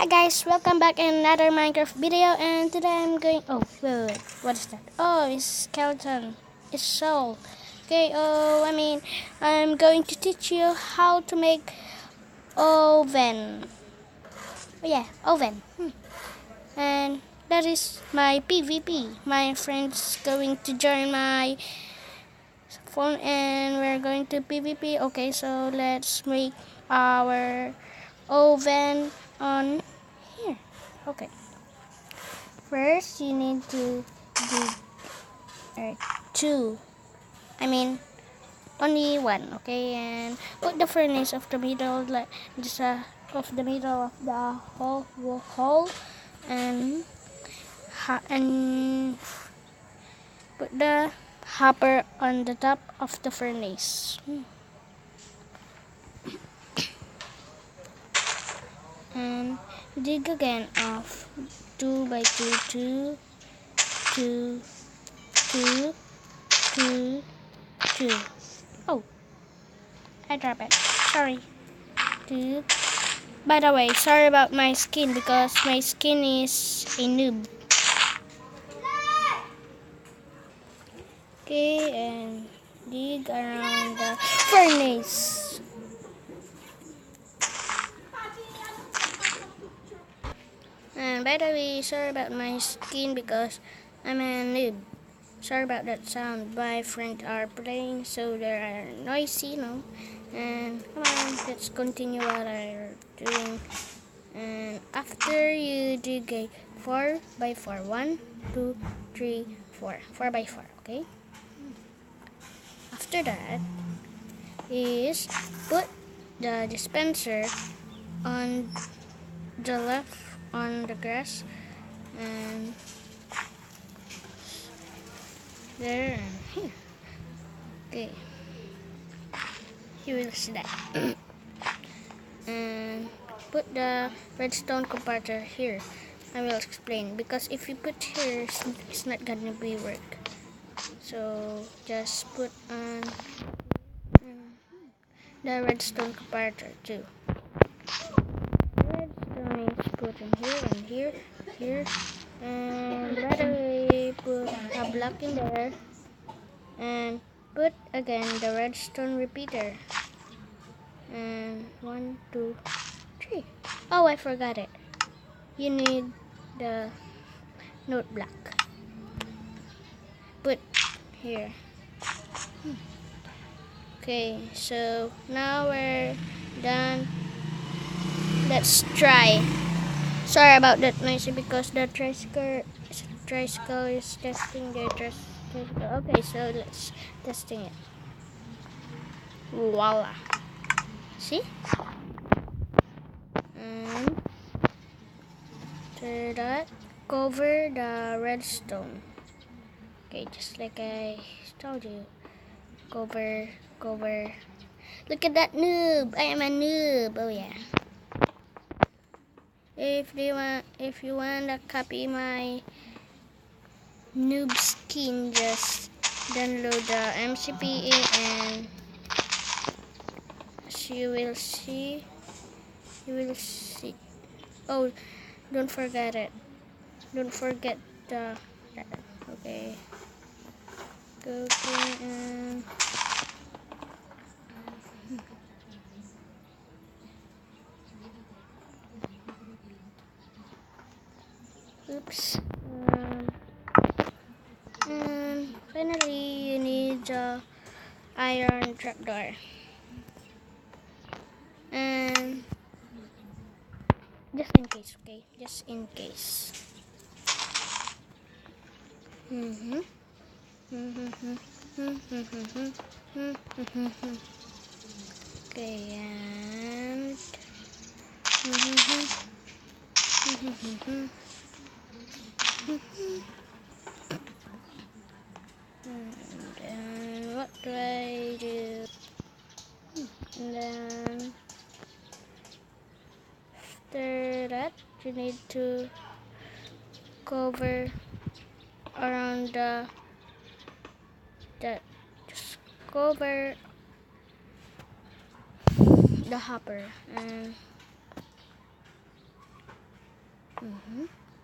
Hi guys, welcome back in another Minecraft video, and today I'm going. Oh, wait, what is that? Oh, it's skeleton. It's soul. Okay. I'm going to teach you how to make oven. Oh yeah, oven. And that is my PvP. My friend's going to join my phone, and we're going to PvP. Okay, so let's make our oven on here. Okay. First, you need to dig two. I mean, only one. Okay, and put the furnace of the middle, like just of the middle of the hole, and and put the hopper on the top of the furnace. And dig again of 2 by 2, 2, 2, 2, 2. Oh, I dropped it. Sorry. 2. By the way, sorry about my skin because my skin is a noob. Okay, and dig around the furnace. And by the way, sorry about my skin because I'm a noob. Sorry about that sound. My friends are playing, so they are noisy, And come on, let's continue what I'm doing. And after you dig a 4 by 4, 1, 2, 3, 4, 4 by 4, okay? After that is put the dispenser on the left on the grass and there and here. Okay, you will see that. And put the redstone comparator here. I will explain because if you put here, it's not gonna be work. So just put on the redstone comparator too. Redstone is put in here, here, and by the way, put a block in there, and put again the redstone repeater. And 1, 2, 3. Oh, I forgot it. You need the note block. Put here. Okay, so now we're done. Let's try. Sorry about that noisy because the tricycle is testing the tricycle. Okay, so let's testing it. Voila. See? And after that, cover the redstone. Okay, just like I told you. Cover. Look at that noob. I am a noob. Oh yeah. If you want to copy my noob skin, just download the MCPA and you will see. Oh, don't forget it. Don't forget the. Okay. Go and. Oops. And finally, you need the iron trapdoor. And just in case, okay? Just in case. Okay, and and then what do I do? And then after that, you need to cover around just cover the hopper and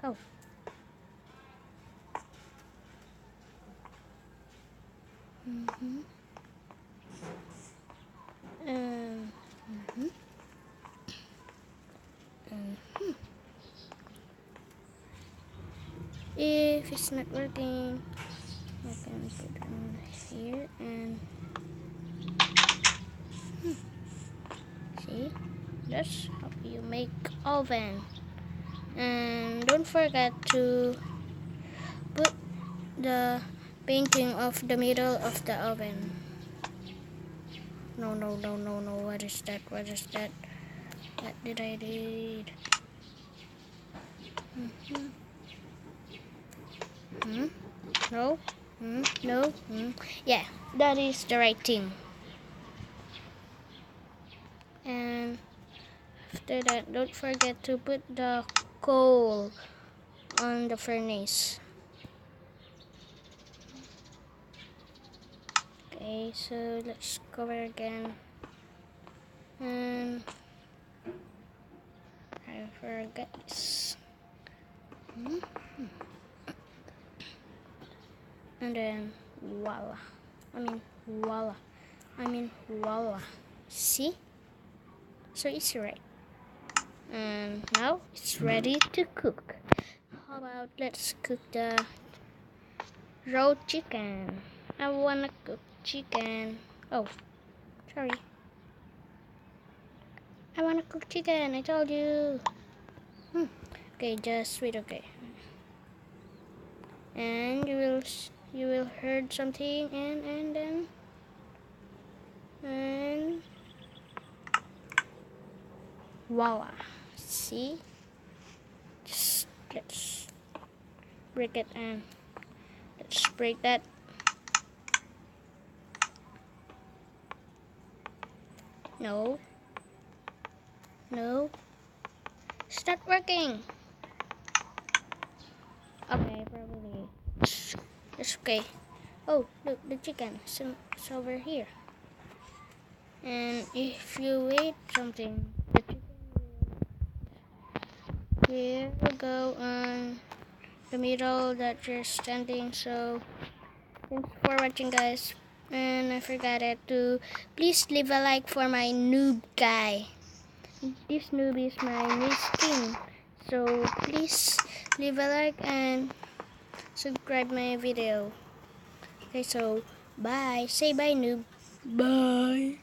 Oh. Um, If it's not working, I can put it on here and see. That's how you make oven. And don't forget to put the painting of the middle of the oven. No. What is that? What did I do? No. No. Yeah, that is the right thing. And after that, don't forget to put the coal on the furnace. Okay, so let's cover again. And I forgot this. And then voila. Voila. See? So easy, right? And now it's ready to cook. How about let's cook the raw chicken? I wanna cook chicken. Oh, sorry. I wanna cook chicken, I told you. Okay, just wait, okay. And you will heard something and then and voila. See? Just let's break it and let's break that. No. Start working. Okay, probably. It's okay. Oh, look, the chicken. It's over here. And if you wait something, the chicken will go on the middle that you're standing. So thanks for watching, guys. And I forgot it to please leave a like for my noob guy. This noob is my new skin. So please leave a like and subscribe my video. Okay, so bye. Say bye, noob. Bye.